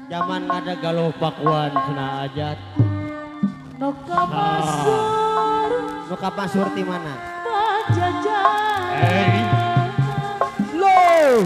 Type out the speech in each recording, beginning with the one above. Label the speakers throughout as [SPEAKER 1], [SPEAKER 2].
[SPEAKER 1] Zaman ada galuh pakuan cenah ajat. Nu kapasur ti mana? Loh.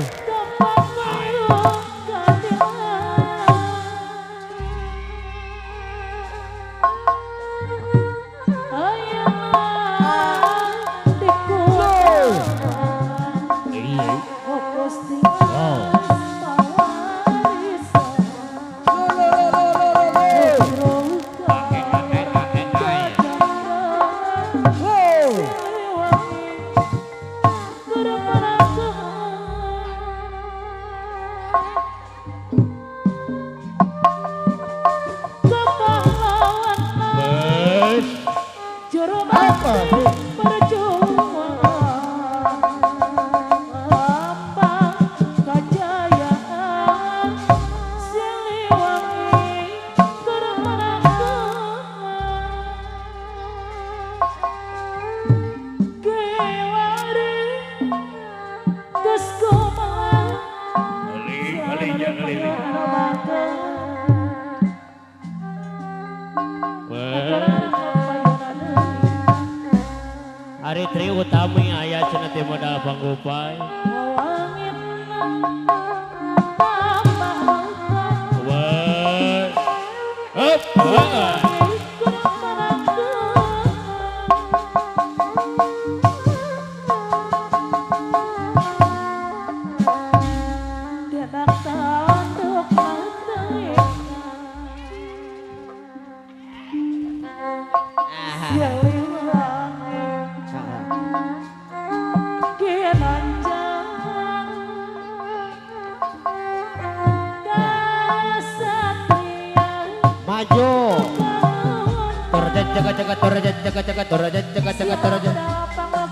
[SPEAKER 1] Hari Tri Utami aya cenah teh modal panggupay.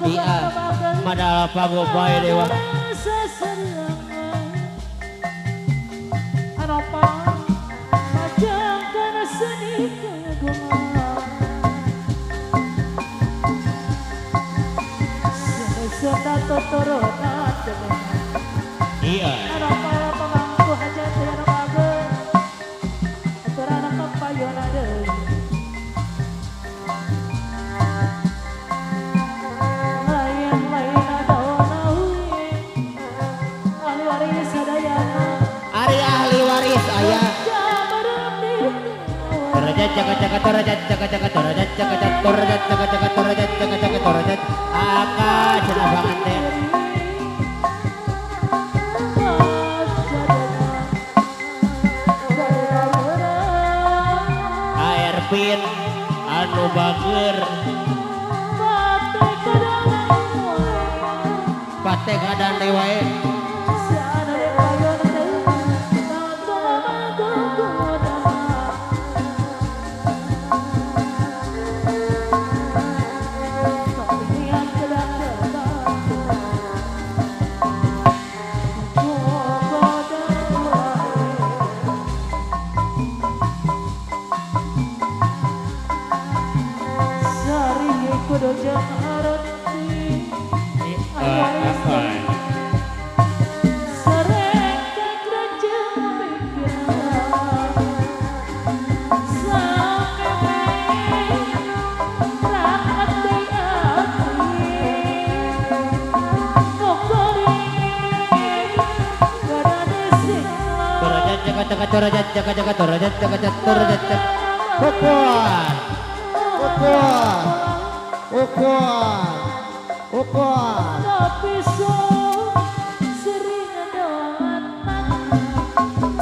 [SPEAKER 1] Iya, madal pagupay dewa. Iya. Airpin anu bager pate kadang wae.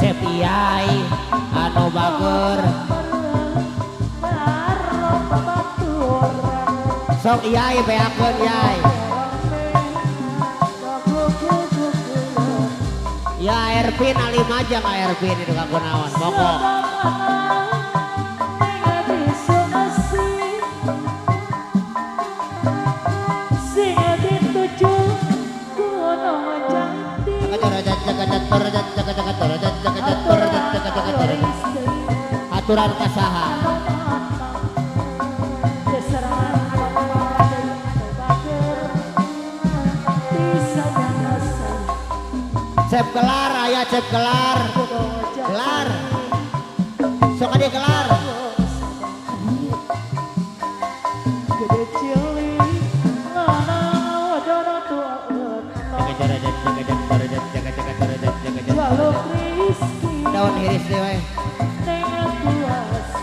[SPEAKER 1] Cepiai anu bager sok iyai beakeun yai. Ya Ervin ali majang Ervin itu kanggo naon monggo. Aturan kasaha Cep gelar, ayah cep gelar. Gelar. Sok ade gelar.
[SPEAKER 2] Gede cilik lana wadana tuaeun. Jaluk rizki
[SPEAKER 1] Daun iris deh we.
[SPEAKER 2] dengan kuasa.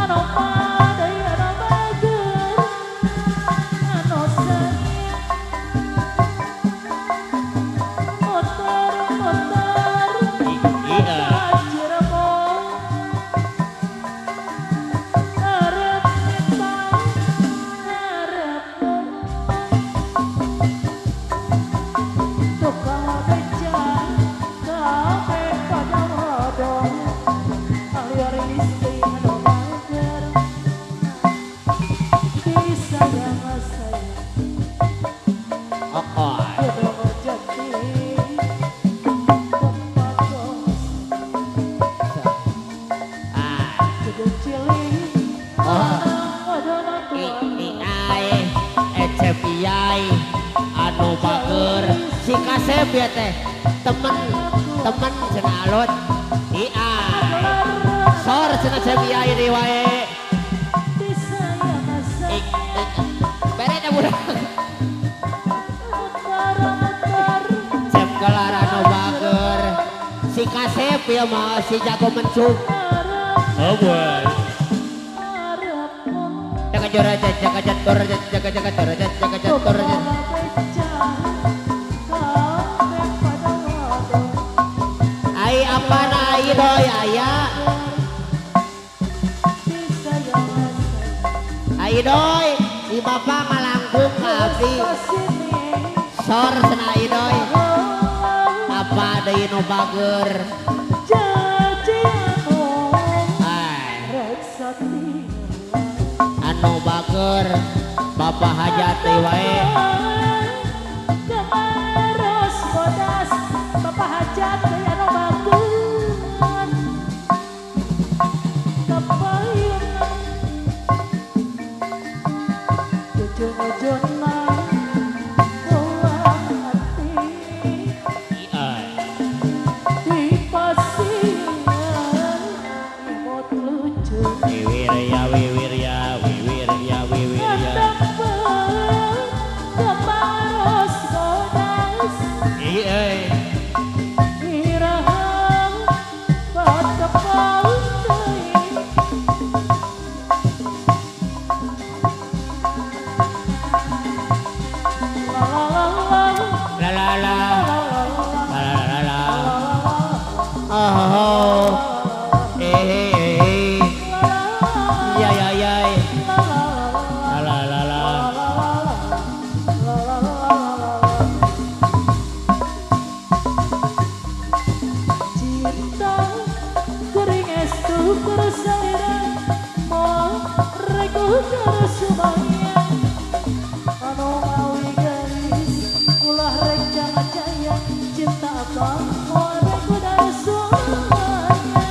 [SPEAKER 2] Anu padai anu bager, anu sayang. Motor Cirebon, arep nitang, arep tukang beca, gawe pada modal, aliar istri anu mager, disayang sayang,
[SPEAKER 1] Okoy.
[SPEAKER 2] kudu jati, tempat bos,
[SPEAKER 1] Ah.
[SPEAKER 2] kudu cilik,
[SPEAKER 1] Oh.
[SPEAKER 2] wadana tuaeun.
[SPEAKER 1] Cep iyai anu bager si kasep ya teh temen cenah alot iya sor cenah cep iyai di wae ik bere dah budak cep gelar anu bager si kasep ya mah si jago mencuk boy jaga jorajat jaga jorajat jaga jorajat jaga jorajat ai apa na ai doi aya ai doi di bapak malangkung ka abdi sor cenah ai doi apa deui nu bager ai anu bager bapak hajat deui wae
[SPEAKER 2] Kemeros bodas Bapak hajat gaya no bagus Kepayungan Ujung-ujungnya Uang hati Dipasihan Imut lucu
[SPEAKER 1] wiwir ya wiwir ya wiwir ya wiwir ya
[SPEAKER 2] Kemeros bodas
[SPEAKER 1] iya
[SPEAKER 2] Irahang patepau deui
[SPEAKER 1] la la la la la oh ya ya ya la la la
[SPEAKER 2] Cinta kering estu persalinan mau regu tersumaya anu mawi garis ulah rek jangan jaya cinta abang mau regu tersumaya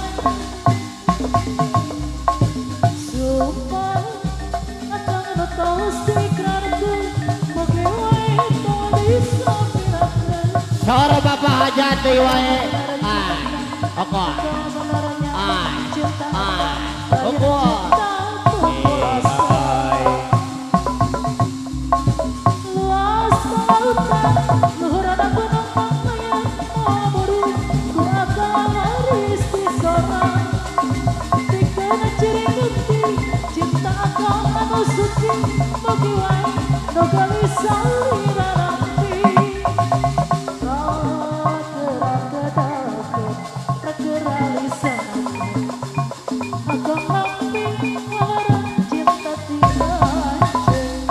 [SPEAKER 2] sumpah akang anu taus diikrarkeun bagi wae tong disapirakeun
[SPEAKER 1] sor bapak hajat deui wae ai okoy ai okoy
[SPEAKER 2] luas lautan luhurana gunung panglayang moboru ku akal haris di sorang dikeuna ciri bukti cinta akal anu suci bagi wae nu gelis salirarati akang lamping larang cinta tinajeng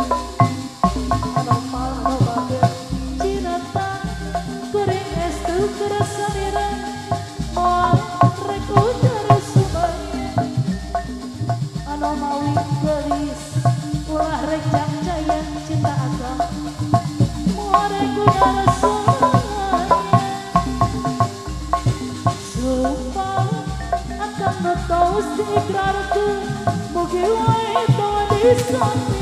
[SPEAKER 2] anu malu bager cinta kuring estu keresamiran moal rek udara sumaya anu mawi gelis ulah rek jaya cinta akang moal rek udara sumaya sumpah akang nu taus diikrarkeun mugi wae tong disami